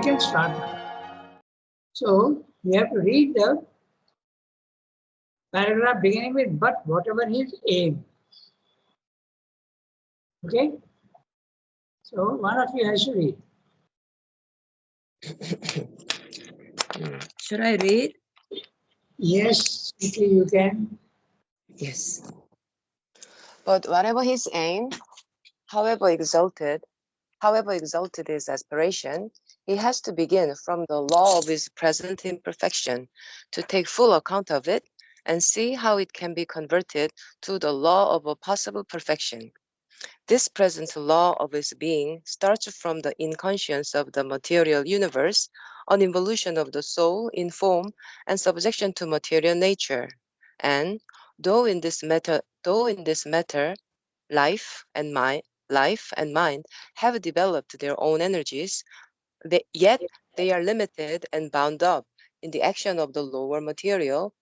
can start now. So we have to read the paragraph beginning with but whatever his aim. Okay? So one of you has to read. Should I read? Yes, you can. Yes. But whatever his aim, however exalted his aspiration, he has to begin from the law of his present imperfection to take full account of it and see how it can be converted to the law of a possible perfection. This present law of his being starts from the inconscience of the material universe, an involution of the soul in form and subjection to material nature. And though in this matter, life and mind have developed their own energies, yet they are limited and bound up in the action of the lower material,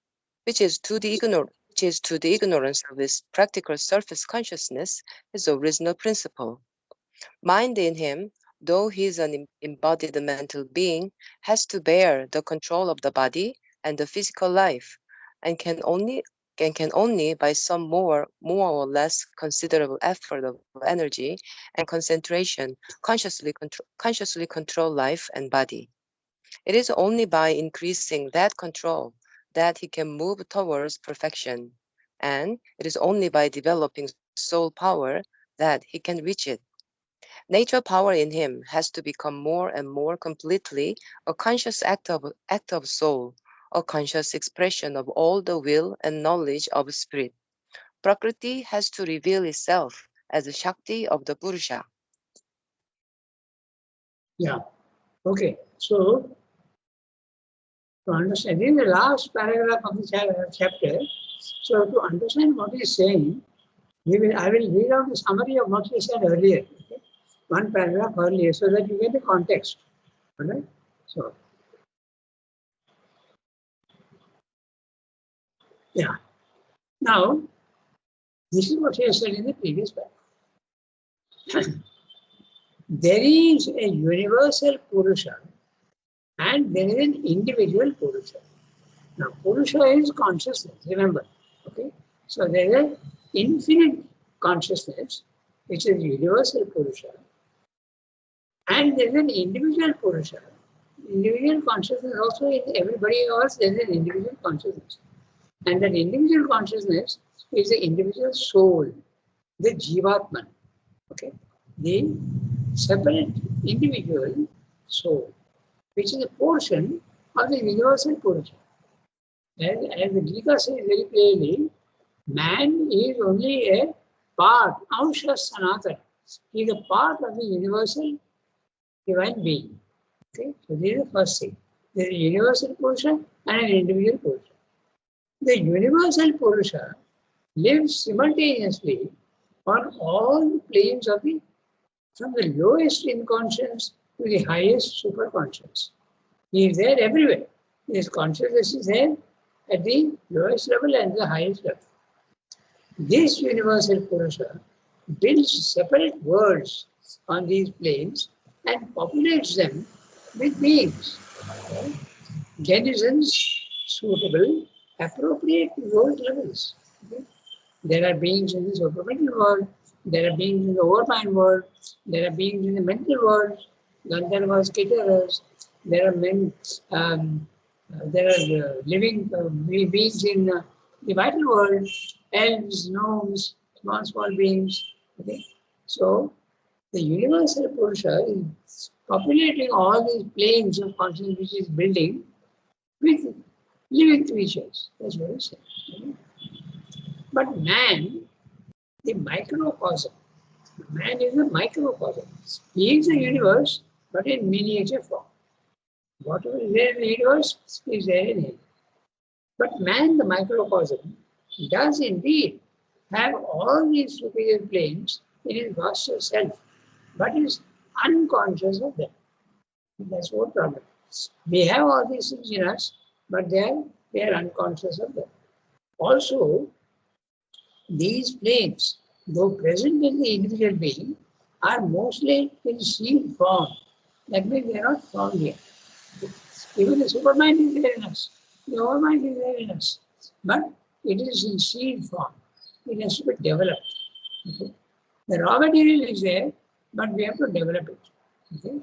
which is to the ignorance of his practical surface consciousness, his original principle. Mind in him, though he is an embodied mental being, has to bear the control of the body and the physical life, and can only by some more or less considerable effort of energy and concentration consciously control life and body. It is only by increasing that control that he can move towards perfection, and it is only by developing soul power that he can reach it. Nature power in him has to become more and more completely a conscious act of soul, a conscious expression of all the will and knowledge of spirit. Prakriti has to reveal itself as the Shakti of the Purusha. Yeah. Okay. So to understand, this is the last paragraph of the chapter. So to understand what he's saying, I will read out the summary of what he said earlier. Okay? One paragraph earlier, so that you get the context. All right? So, yeah. Now, this is what he has said in the previous paragraph. There is a universal Purusha and there is an individual Purusha. Now, Purusha is consciousness, remember. Okay? So, there is an infinite consciousness, which is universal Purusha, and there is an individual Purusha. Individual consciousness also in everybody else, there is an individual consciousness. And that individual consciousness is the individual soul, the Jivatman. Okay? The separate individual soul, which is a portion of the universal Purusha. As the Gita says very clearly, man is only a part, Ansha Sanatana. He is a part of the universal divine being. Okay? So this is the first thing. There is a universal Purusha and an individual Purusha. The universal Purusha lives simultaneously on all the planes of the, from the lowest inconscience to the highest superconscious. He is there everywhere. His consciousness is there at the lowest level and the highest level. This universal Purusha builds separate worlds on these planes and populates them with beings. Denizens suitable, appropriate to those levels. Okay? There are beings in the supramental world, there are beings in the overmind world, there are beings in the mental world, Gandharvas, Kitaras, there are living beings in the vital world, elves, gnomes, small beings. Okay? So the universal Purusha is populating all these planes of consciousness which is building with living creatures. That's what it says. Okay? But man, the microcosm, man is a microcosm. He is the universe, but in miniature form. Whatever is there in the universe is there in him. But man, the microcosm, does indeed have all these superior planes in his vaster self, but is unconscious of them. That's what problem. We have all these things in us, but they are unconscious of them. Also, these planes, though present in the individual being, are mostly in seed form That means they are not found yet. Even the supermind is there in us. The overmind is there in us. But it is in seed form. It has to be developed. Okay? The raw material is there, but we have to develop it. Okay?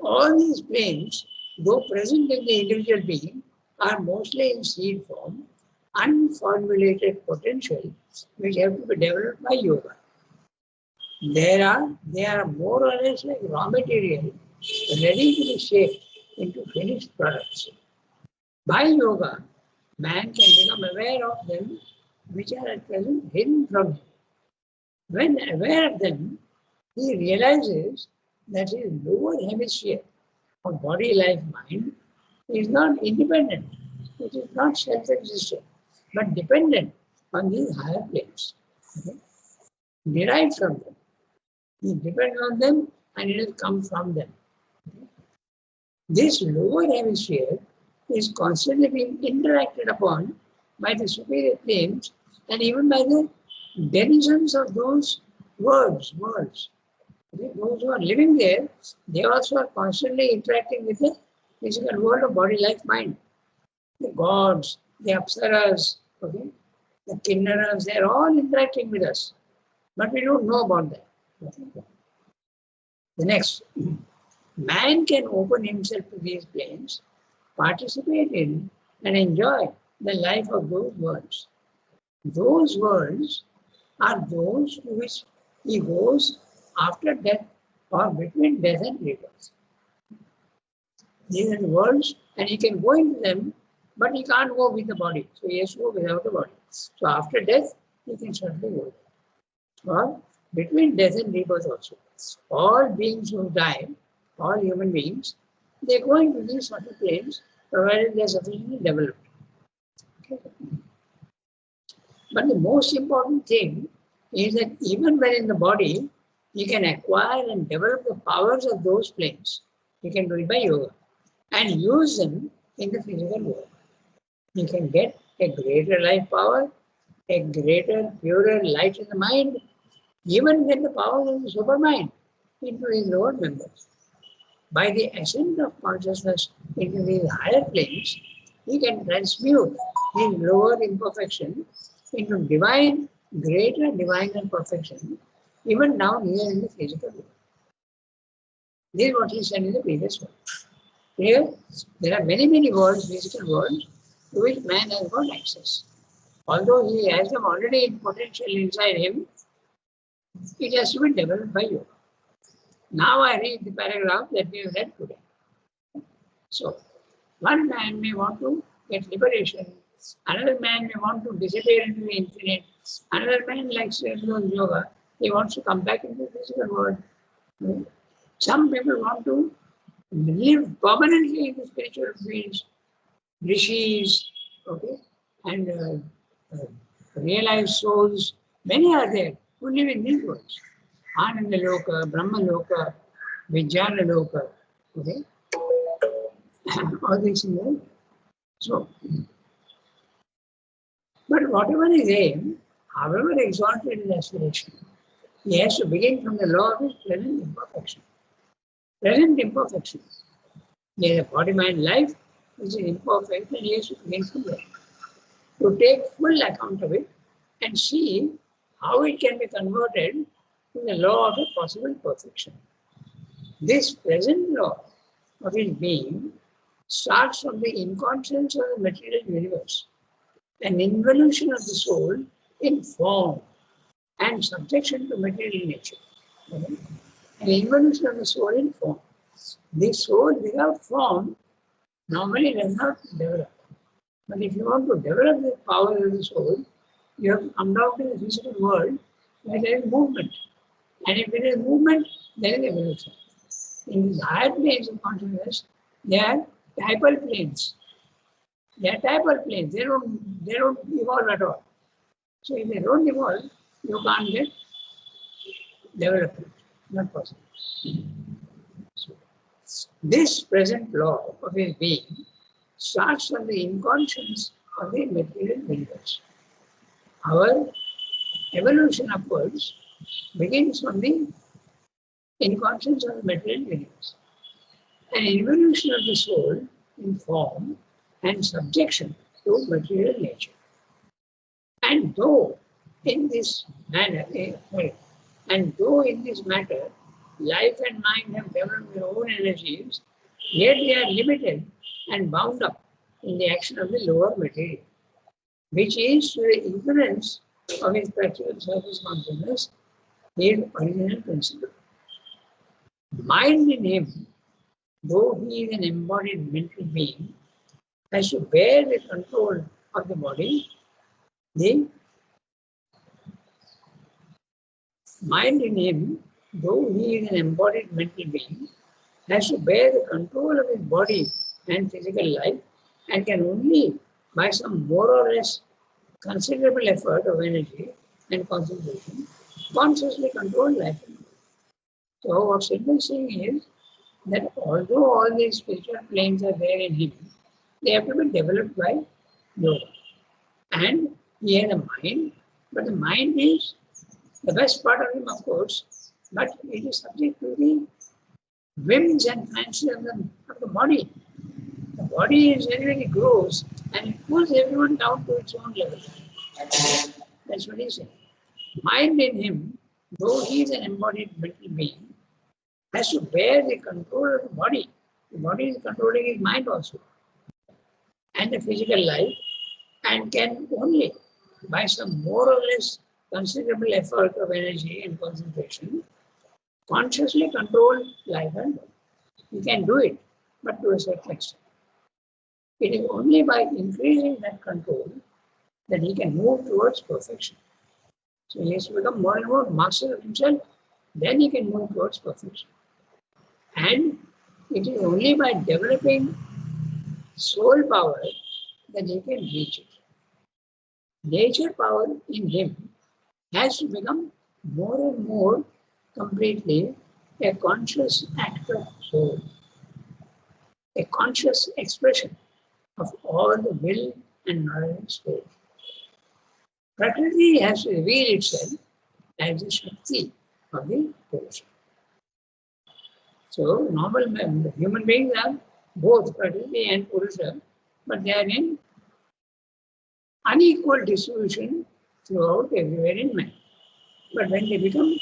All these planes, though present in the individual being, are mostly in seed form, unformulated potential, which have to be developed by yoga. They are more or less like raw material, ready to be shaped into finished products. By yoga, man can become aware of them, which are at present hidden from him. When aware of them, he realizes that his lower hemisphere of body, life, mind is not independent. It is not self-existent, but dependent on these higher planes. Okay? Derived from them. He depends on them and it will come from them. This lower hemisphere is constantly being interacted upon by the superior planes and even by the denizens of those worlds. Okay? Those who are living there, they also are constantly interacting with the physical world of body, life, mind. The gods, the apsaras, okay? The kinnaras, they are all interacting with us. But we don't know about that. Okay? The next, man can open himself to these planes, participate in and enjoy the life of those worlds. Those worlds are those to which he goes after death or between death and rebirth. These are the worlds and he can go into them, but he can't go with the body. So he has to go without the body. So after death, he can certainly go there. Or between death and rebirth also. All beings who die, all human beings, they go into these sort of planes provided they are sufficiently developed. Okay. But the most important thing is that even when in the body, he can acquire and develop the powers of those planes. He can do it by yoga and use them in the physical world. He can get a greater life power, a greater, purer light in the mind, even get the powers of the supermind into his lower members. By the ascent of consciousness into these higher planes, he can transmute his lower imperfection into divine, greater divine perfection, even down here in the physical world. This is what he said in the previous one. Here, there are many worlds, physical worlds, to which man has got access. Although he has them already in potential inside him, it has to be developed by yoga. Now I read the paragraph that we have read today. So, one man may want to get liberation, another man may want to disappear into the infinite, another man likes to do yoga, he wants to come back into the physical world. Some people want to live permanently in the spiritual fields, rishis, okay, and realized souls. Many are there who live in these worlds. Ananda Loka, Brahma Loka, Vijnana Loka, okay? All these things. So, but whatever is aim, however exalted his aspiration, he has to begin from the law of his present imperfection. Present imperfection. There is a body, mind, life, which is imperfect, and he has to begin from there. To take full account of it and see how it can be converted to the law of a possible perfection. This present law of his being starts from the inconscience of the material universe, an involution of the soul in form and subjection to material nature. Okay? An involution of the soul in form. The soul without form normally does not develop. But if you want to develop the power of the soul, you have to come down to the physical world where there is movement. And if there is movement, there is evolution. In these higher planes of consciousness, they are typal planes. They are typal planes. They don't evolve at all. So if they don't evolve, you can't get development. Not possible. So, this present law of his being starts from the inconscience of the material universe. Our evolution upwards begins from the in conscience of the material universe. An evolution of the soul in form and subjection to material nature. And though in this manner, life and mind have developed their own energies, yet they are limited and bound up in the action of the lower material, which is to the ignorance of his practical surface consciousness, his original principle. Mind in him, though he is an embodied mental being, has to bear the control of the body. The mind in him, though he is an embodied mental being, has to bear the control of his body and physical life, and can only, by some more or less considerable effort of energy and concentration, consciously control life. So what Siddha is saying is that although all these spiritual planes are there in him, they have to be developed by yoga. And he has a mind, but the mind is the best part of him, of course, but it is subject to the whims and fancies of the body. The body is very, very gross and it pulls everyone down to its own level. That's what he said. Mind in him, though he is an embodied mental being, has to bear the control of the body. The body is controlling his mind also, and the physical life, and can only, by some more or less considerable effort of energy and concentration, consciously control life and body. He can do it, but to a certain extent. It is only by increasing that control that he can move towards perfection. So he has to become more and more master of himself, then he can move towards perfection. And it is only by developing soul power that he can reach it. Nature power in him has to become more and more completely a conscious act of soul, a conscious expression of all the will and knowledge of soul. Prakriti has to reveal itself as the Shakti of the Purusha. So normal human beings are both Prakriti and Purusha, but they are in unequal distribution throughout everywhere in man. But when they become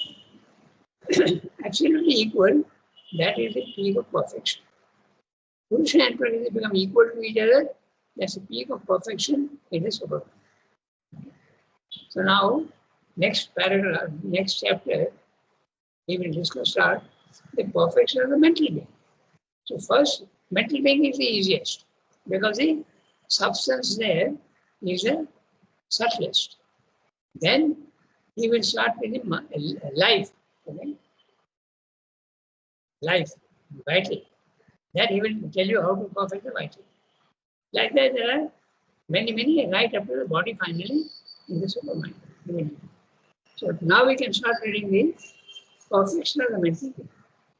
absolutely equal, that is the peak of perfection. Purusha and Prakriti become equal to each other, that's the peak of perfection in the Superman. So now, next paragraph, next chapter, we will discuss the perfection of the mental being. So first, mental being is the easiest because the substance there is a subtlest. Then he will start with the life, okay? Life, vital. That he will tell you how to perfect the vital. Like that, there are many, right up to the body finally in the supermind. So now we can start reading the perfection of the mental being.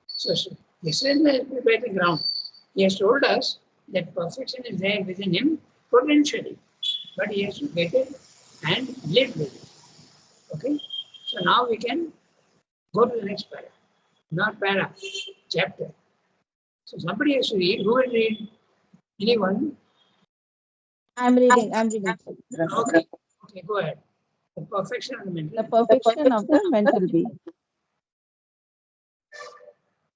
So this is the ground. He has told us that perfection is there within him potentially, but he has to get it and live with it. Okay? So now we can go to the next paragraph. Not paragraph, chapter. So somebody has to read. Who will read? Anyone? I'm reading. Okay. Okay, go ahead. The perfection of the mental The perfection of the mental being.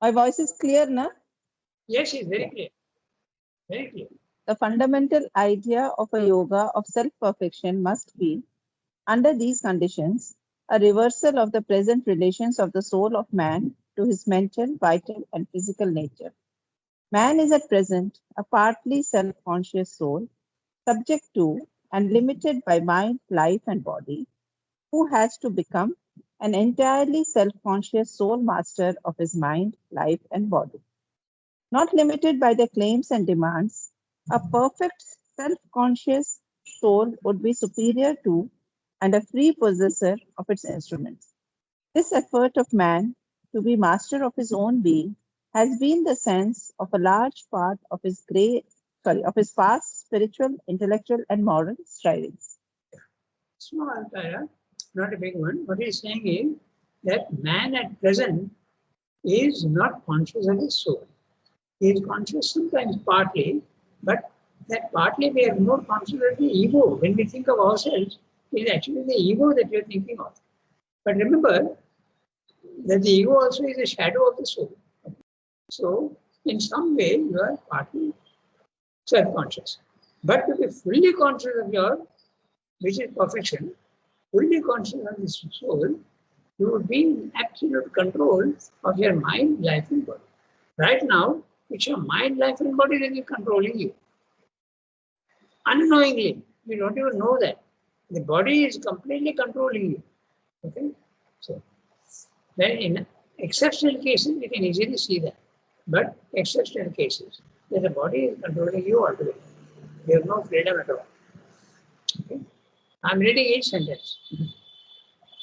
My voice is clear, na? Yes, it's very clear. Very clear. The fundamental idea of a yoga of self-perfection must be, under these conditions, a reversal of the present relations of the soul of man to his mental, vital, and physical nature. Man is at present a partly self-conscious soul, subject to and limited by mind, life, and body, who has to become an entirely self-conscious soul master of his mind, life, and body. Not limited by the claims and demands, a perfect self-conscious soul would be superior to and a free possessor of its instruments. This effort of man to be master of his own being has been the sense of a large part of his past spiritual, intellectual, and moral strivings. Small para, not a big one. What he's saying is that man at present is not conscious of his soul. He is conscious sometimes partly, but that partly we are more conscious of the ego. When we think of ourselves, it is actually the ego that we are thinking of. But remember that the ego also is a shadow of the soul. So, in some way, you are partly self-conscious. But to be fully conscious of your, which is perfection, fully conscious of the soul, you would be in absolute control of your mind, life, and body. Right now, it's your mind, life, and body that is controlling you. Unknowingly, you don't even know that. The body is completely controlling you. Okay? So, then in exceptional cases, we can easily see that. But exceptional cases, that the body is controlling you altogether. You have no freedom at all. Okay? I'm reading each sentence.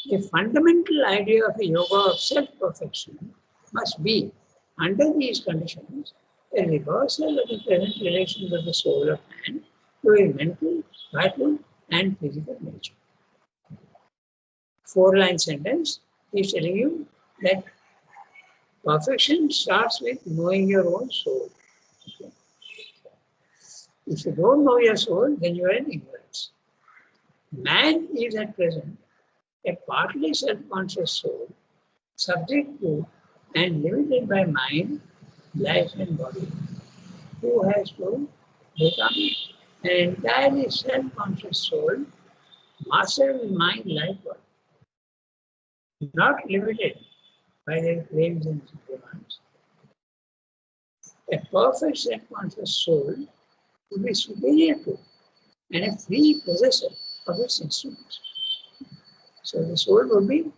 The fundamental idea of a yoga of self-perfection must be, under these conditions, a reversal of the present relations of the soul of man to a mental, vital, and physical nature. 4-line sentence is telling you that perfection starts with knowing your own soul. Okay? If you don't know your soul, then you are in ignorance. Man is at present a partly self-conscious soul, subject to and limited by mind, life, and body, who has to become an entirely self-conscious soul, master of mind, life, body, not limited by their claims and demands. A perfect self-conscious soul would be superior to and a free possessor of its instruments. So the soul would be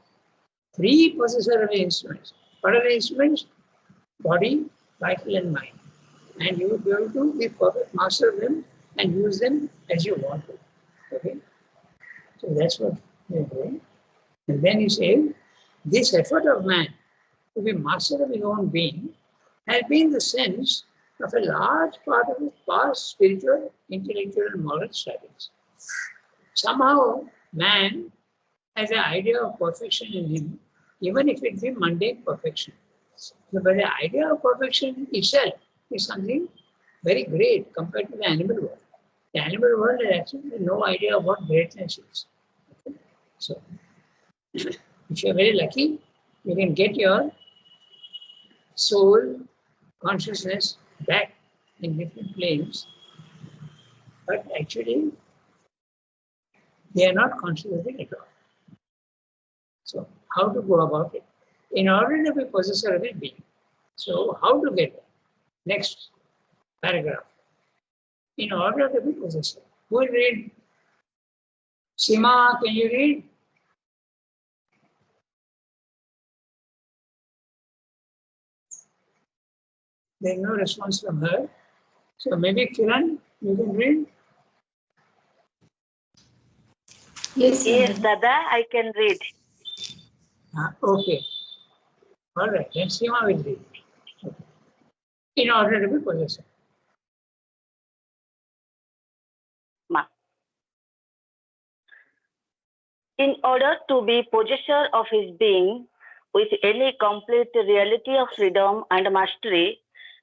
free possessor of the instruments. What are the instruments? Body, vital, and mind. And you would be able to be perfect master of them and use them as you want to. Okay? So that's what we're doing. And then he says, this effort of man to be master of his own being has been the sense of a large part of his past spiritual, intellectual, and moral studies. Somehow, man has an idea of perfection in him, even if it be mundane perfection. So, but the idea of perfection itself is something very great compared to the animal world. The animal world has actually no idea of what greatness is. Okay? So, if you're very lucky, you can get your soul consciousness back in different planes, but actually they are not conscious of it at all. So, how to go about it? In order to be possessor of a being. So, how to get there? Next paragraph. In order to be possessor. Who will read? Sima, can you read? There is no response from her. So maybe Kiran, you can read? Yes, Dada, I can read. Okay. All right. Then Sima will read. Okay. In order to be possessor. Ma. In order to be possessor of his being with any complete reality of freedom and mastery,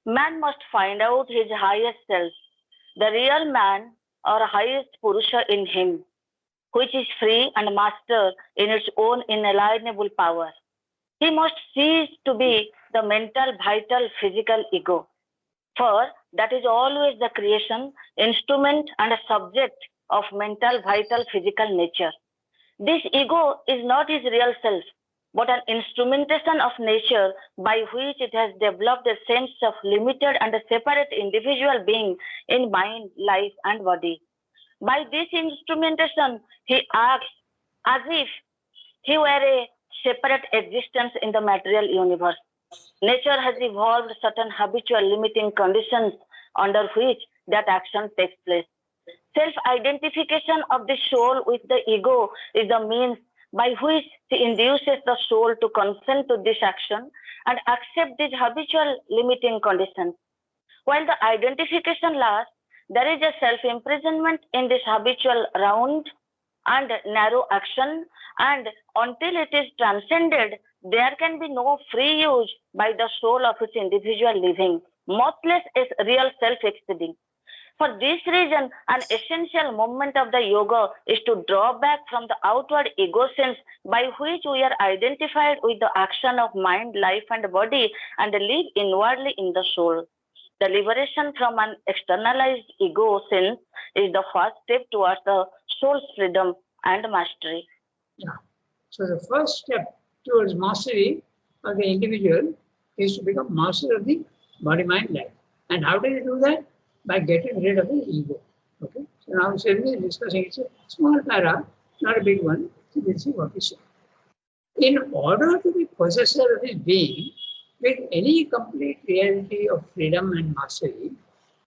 man must find out his highest self, the real man or highest Purusha in him, which is free and master in its own inalienable power. He must cease to be the mental, vital, physical ego, for that is always the creation, instrument, and a subject of mental, vital, physical nature. This ego is not his real self, but an instrumentation of nature by which it has developed a sense of limited and separate individual being in mind, life, and body. By this instrumentation, he acts as if he were a separate existence in the material universe. Nature has evolved certain habitual limiting conditions under which that action takes place. Self-identification of the soul with the ego is the means by which he induces the soul to consent to this action and accept these habitual limiting conditions. While the identification lasts, there is a self-imprisonment in this habitual round and narrow action, and until it is transcended, there can be no free use by the soul of its individual living. Mothless is real self-exceeding. For this reason, an essential moment of the yoga is to draw back from the outward ego sense by which we are identified with the action of mind, life, and body and live inwardly in the soul. The liberation from an externalized ego sense is the first step towards the soul's freedom and mastery. Yeah. So the first step towards mastery of the individual is to become master of the body, mind, life. And how do you do that? By getting rid of the ego. Okay. So now we're discussing, it's a small para, not a big one. So we'll see what we say. In order to be possessor of his being with any complete reality of freedom and mastery,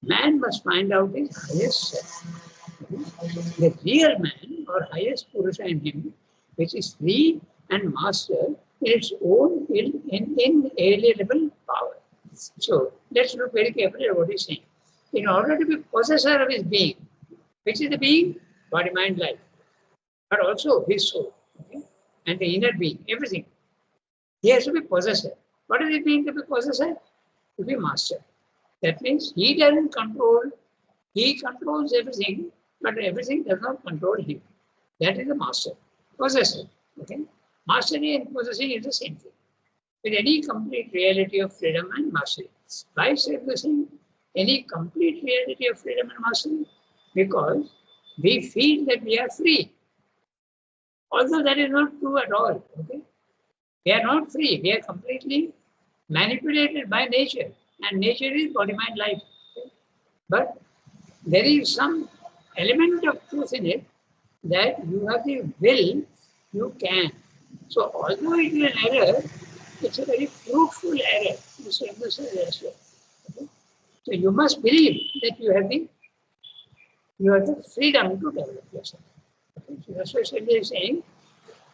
man must find out his highest self. Okay. The real man or highest Purusha in him, which is free and master in its own inalienable power. So let's look very carefully at what he's saying. In order to be possessor of his being, which is the being, body, mind, life, but also his soul, okay? And the inner being, everything. He has to be possessor. What does it mean to be possessor? To be master. That means he doesn't control, he controls everything, but everything does not control him. That is the master, possessor. Okay? Mastery and possessing is the same thing. With any complete reality of freedom and mastery. Why is it the same? Any complete reality of freedom and mastery? Because we feel that we are free. Although that is not true at all. Okay? We are not free. We are completely manipulated by nature. And nature is body, mind, life. Okay? But there is some element of truth in it that you have the will, you can. So although it is an error, it's a very fruitful error. This as well. Okay? So you must believe that you have the freedom to develop yourself. Okay? So that's why Sridhar is saying,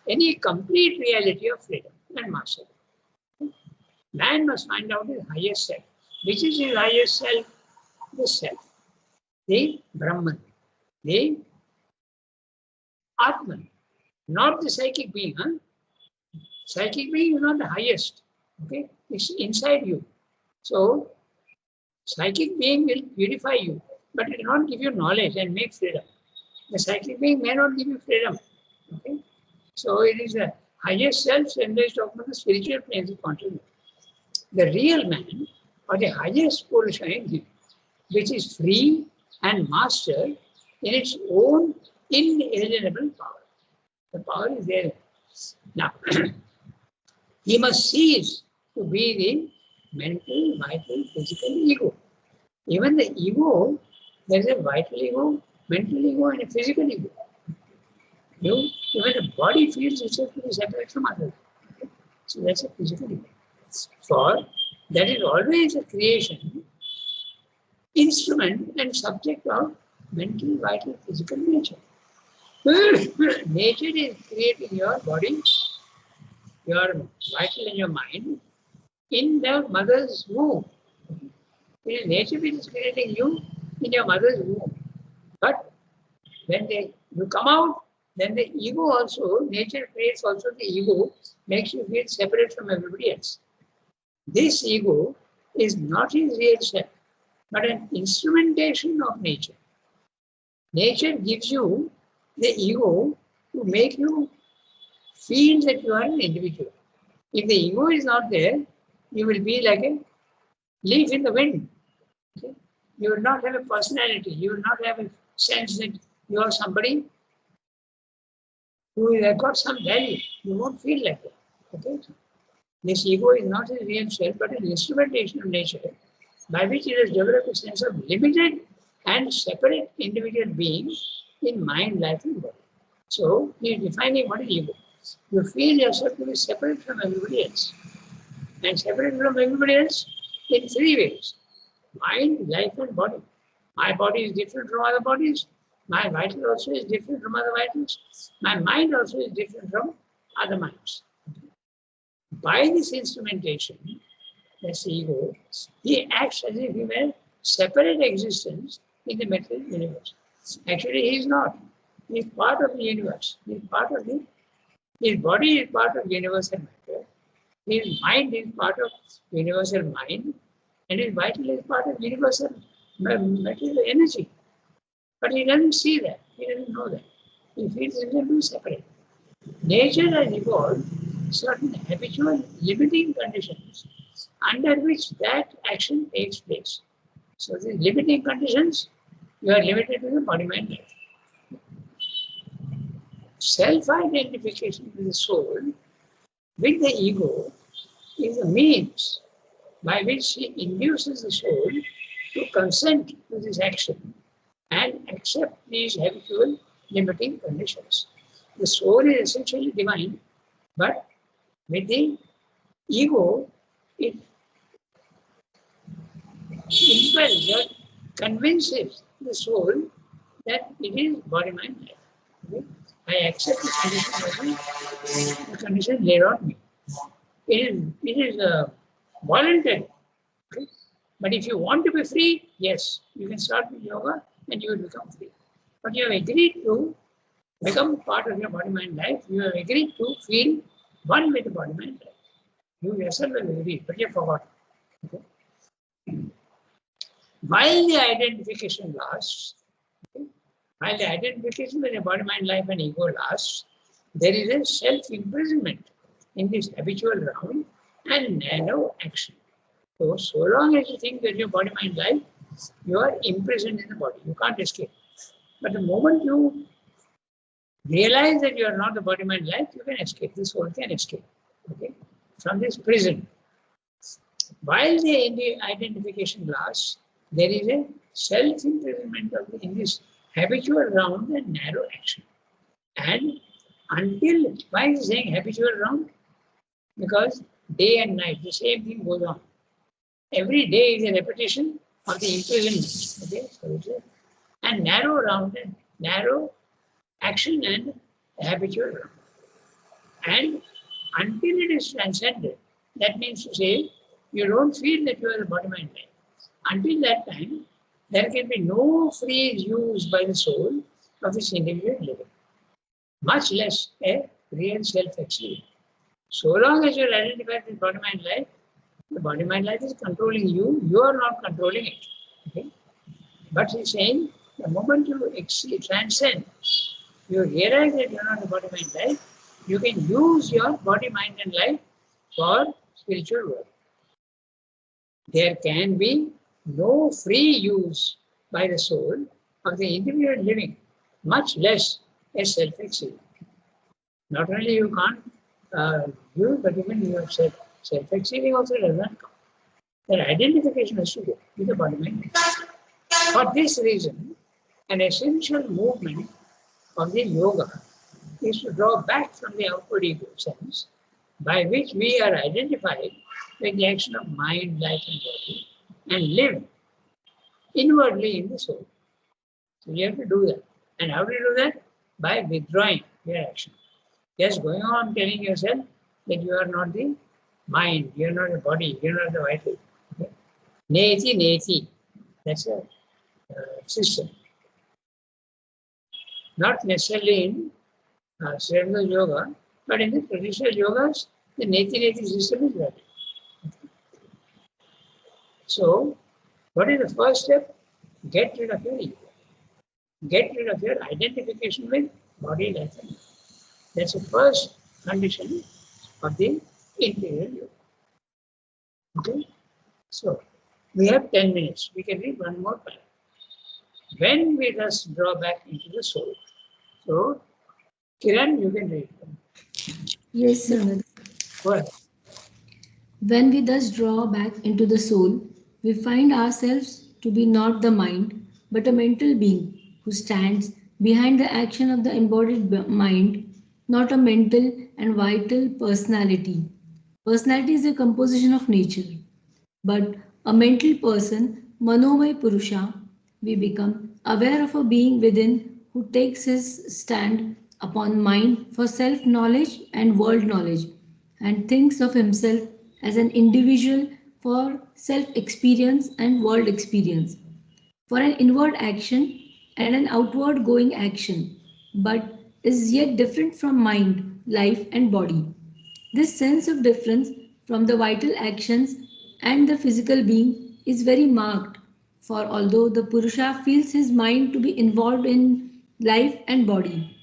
any complete reality of freedom and mastery. Okay? Man must find out his highest self. Which is his highest self? The self. The Brahman. The Atman. Not the psychic being. Huh? Psychic being is not the highest. Okay? It's inside you. So, psychic being will purify you, but it will not give you knowledge and make freedom. The psychic being may not give you freedom. Okay? So, it is the highest self, and there is talking about the spiritual planes of consciousness. The real man, or the highest Purusha in him, which is free and master in its own inalienable power. The power is there. Now, he must cease to be the mental, vital, physical ego. Even the ego, there is a vital ego, mental ego, and a physical ego. Even the body feels itself to be separate from others. Okay? So that's a physical ego. For that is always a creation, instrument, and subject of mental, vital, physical nature. Nature is creating your body, your vital and your mind in the mother's womb. It is nature which is creating you in your mother's womb. But when you come out, then the ego also, nature creates also the ego, makes you feel separate from everybody else. This ego is not his real self, but an instrumentation of nature. Nature gives you the ego to make you feel that you are an individual. If the ego is not there, you will be like a leaf in the wind. Okay? You will not have a personality. You will not have a sense that you are somebody who has got some value. You won't feel like that. Okay? This ego is not a real self, but an instrumentation of nature by which it has developed a sense of limited and separate individual being in mind, life, and body. So, he is defining what is ego. You feel yourself to be separate from everybody else. And separate from everybody else in three ways. Mind, life, and body. My body is different from other bodies. My vital also is different from other vitals. My mind also is different from other minds. By this instrumentation, that's the ego, he acts as if he were a separate existence in the material universe. Actually, he is not. He is part of the universe. He is part of his body is part of universal matter, His mind is part of universal mind, and his vital is part of universal material energy. But he doesn't see that. He doesn't know that. He feels them to separate. Nature has evolved certain habitual limiting conditions under which that action takes place. So the limiting conditions, you are limited to the body-mind life. Self-identification with the soul, with the ego, is a means by which he induces the soul to consent to this action and accept these habitual limiting conditions. The soul is essentially divine, but with the ego, it impels or convinces the soul that it is body-mind life. Okay? I accept the condition as the condition laid on me. It is voluntary. Okay? But if you want to be free, yes, you can start with yoga and you will become free. But you have agreed to become part of your body-mind life. You have agreed to feel one with the body-mind life. You yourself have agreed, but you have forgotten. Okay? While the identification lasts, okay, while the identification with the body-mind life and ego lasts, there is a self-imprisonment in this habitual round and narrow action. So long as you think that your body-mind life, you are imprisoned in the body. You can't escape. But the moment you realize that you are not the body-mind life, you can escape. The soul can escape, okay, from this prison. While the identification lasts, there is a self-imprisonment in this habitual round and narrow action. And until, why is he saying habitual round? Because day and night, the same thing goes on. Every day is a repetition of the imprisonment. Okay? And narrow round and narrow action and habitual round. And until it is transcended, that means to say, you don't feel that you are the body-mind life. Until that time, there can be no free use by the soul of this individual living, much less a real self-achievement. So long as you are identified with body-mind life, the body-mind life is controlling you, you are not controlling it. Okay? But he's saying, the moment you transcend, you realize that you are not the body-mind life, you can use your body, mind and life for spiritual work. There can be no free use by the soul of the individual living, much less a self-achievement. Not only you can't use, but even yourself. Self-achieving also does not come. That identification has to go with the body-mind. For this reason, an essential movement of the yoga is to draw back from the outward ego sense, by which we are identified with the action of mind, life, and body, and live inwardly in the soul. So you have to do that. And how do you do that? By withdrawing your action. Just going on telling yourself that you are not the mind, you are not the body, you are not the vital. Okay? Neti, neti. That's a system. Not necessarily in Srivastava yoga, but in the traditional yogas, the neti, neti system is valid. So, what is the first step? Get rid of your ego. Get rid of your identification with body, life, and life. That's the first condition of the interior yoga. Okay? So, we have 10 minutes. We can read one more paragraph. When we thus draw back into the soul. So, Kiran, you can read. Yes, sir. Go ahead. When we thus draw back into the soul, we find ourselves to be not the mind, but a mental being who stands behind the action of the embodied mind, not a mental and vital personality. Personality is a composition of nature, but a mental person, Manomay Purusha, we become aware of a being within who takes his stand upon mind for self knowledge and world knowledge, and thinks of himself as an individual for self experience and world experience, for an inward action and an outward going action, but is yet different from mind, life, and body. This sense of difference from the vital actions and the physical being is very marked. For although the Purusha feels his mind to be involved in life and body,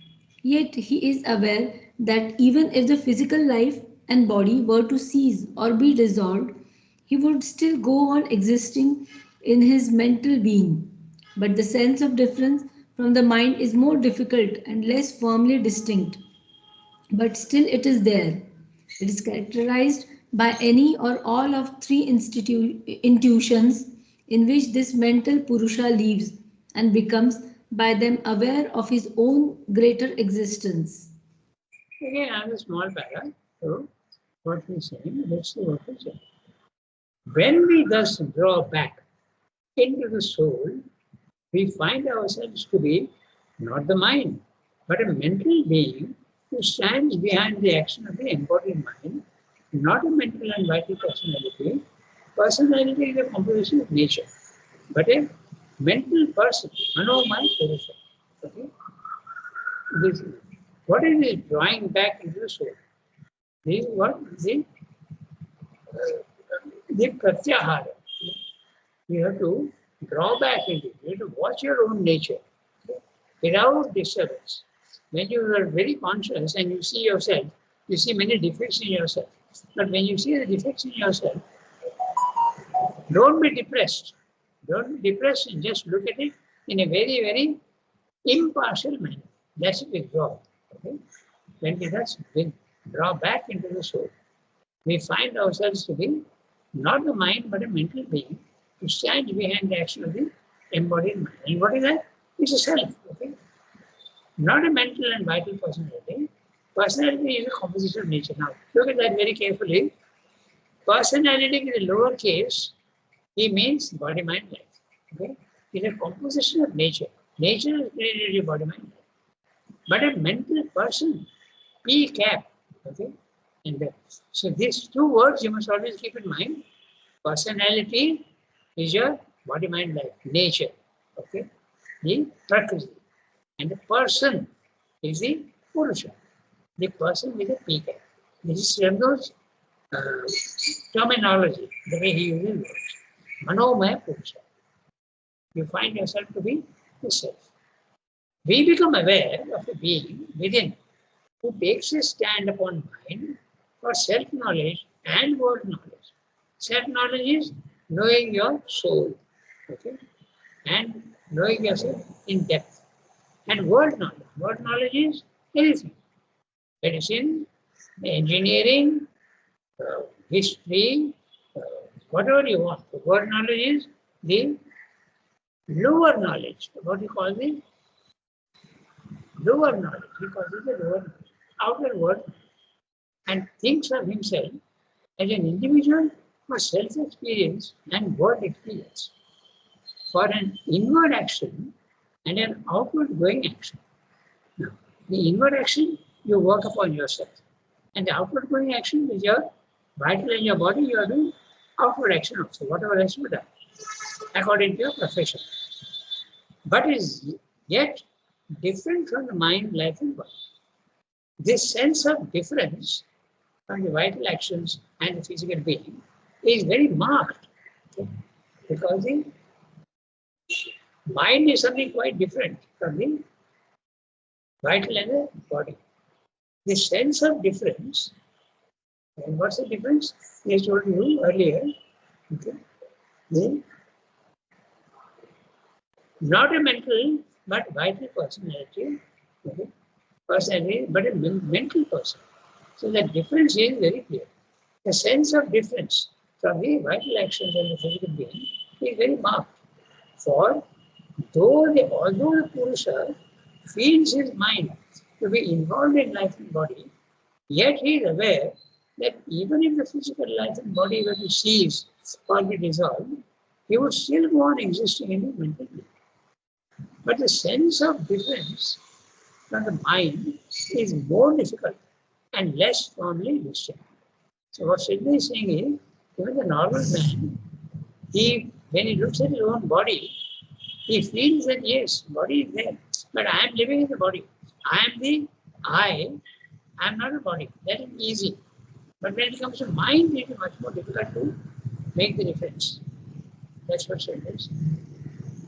yet he is aware that even if the physical life and body were to cease or be dissolved, he would still go on existing in his mental being. But the sense of difference from the mind is more difficult and less firmly distinct, but still it is there. It is characterized by any or all of three intuitions in which this mental Purusha lives and becomes by them aware of his own greater existence. Again, I have a small paragraph. So, what he's saying, let's see what he's saying. When we thus draw back into the soul, we find ourselves to be not the mind, but a mental being who stands behind the action of the embodied mind, not a mental and vital personality. Personality is a composition of nature, but a mental person, manomaya purusha. Okay? This, what is this drawing back into the soul? This is what the pratyahara. You have to draw back into it. You have to watch your own nature without disturbance. When you are very conscious and you see yourself, you see many defects in yourself. But when you see the defects in yourself, don't be depressed. Don't be depressed and just look at it in a very, very impartial manner. That's a withdrawal. Okay? When we thus draw back into the soul, we find ourselves to be not the mind but a mental being who stands behind the action of the embodied mind. And what is that? It's a self. Okay? Not a mental and vital personality. Personality is a composition of nature. Now, look at that very carefully. Personality in the lower case, he means body, mind, life. Okay? It's a composition of nature. Nature is created your body, mind, life. But a mental person, P cap. Okay? And so these two words you must always keep in mind. Personality is your body, mind, life, nature. Okay? The prakriti. And the person is the Purusha. The person with a P cap. This is Srendo's terminology, the way he uses words. Manomaya Purusha. You find yourself to be the self. We become aware of a being within who takes a stand upon mind for self-knowledge and world knowledge. Self-knowledge is knowing your soul, okay, and knowing yourself in depth. And world knowledge is anything. Medicine, engineering, history, whatever you want. The world knowledge is the lower knowledge. What you call the lower knowledge. He calls it the lower knowledge. Outer world, and thinks of himself as an individual for self-experience and world experience, for an inward action and an outward going action. Now, the inward action, you work upon yourself. And the outward going action is your vital in your body, you are doing outward action also, whatever has to be done, according to your profession. But is yet different from the mind, life, and body. This sense of difference from the vital actions and the physical being is very marked, okay? Because the mind is something quite different from the vital and the body. The sense of difference, and what's the difference? I told you earlier, okay? Not a mental but vital personality, okay? Personality, but a mental person. So the difference is very clear. The sense of difference from the vital actions and the physical being is very marked. For although the Purusha feels his mind to be involved in life and body, yet he is aware that even if the physical life and body were to cease or be dissolved, he would still go on existing in the mental being. But the sense of difference from the mind is more difficult and less firmly distinct. So what Sidney is saying is, even the normal man, when he looks at his own body, he feels that yes, body is there, but I am living in the body. I am the I am not a body. That is easy. But when it comes to mind, it is much more difficult to make the difference. That's what it is.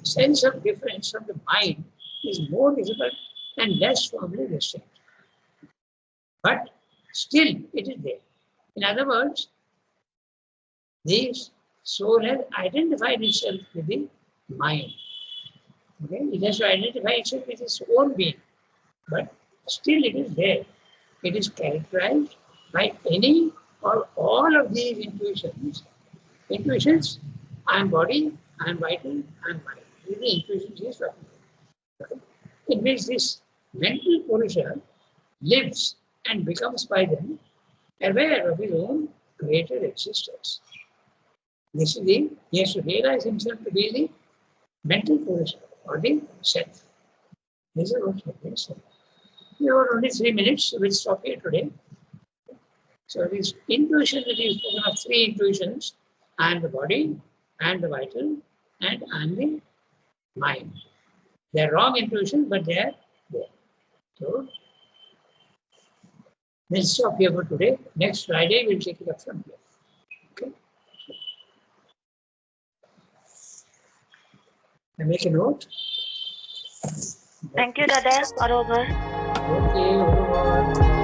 Sense of difference from the mind is more difficult and less firmly restrained. But still, it is there. In other words, the soul has identified itself with the mind. Okay? It has to identify itself with its own being. But still, it is there. It is characterized by any or all of these intuitions. Intuitions, I am body, I am vital, I am mind. These are the intuitions he is talking about. Okay? In which this mental Purusha lives and becomes by them aware of his own greater existence. This is the, he has to realize himself to be the mental Purusha or the self. This is what he is saying. We have only 3 minutes, so we'll stop here today. So this intuition that is spoken of, 3 intuitions: I am the body, I am the vital, and I am the mind. They are wrong intuitions, but they are there. So we'll stop here for today. Next Friday, we'll take it up from here. Okay. I make a note. Thank you, Dada. Arogar. Okay, over.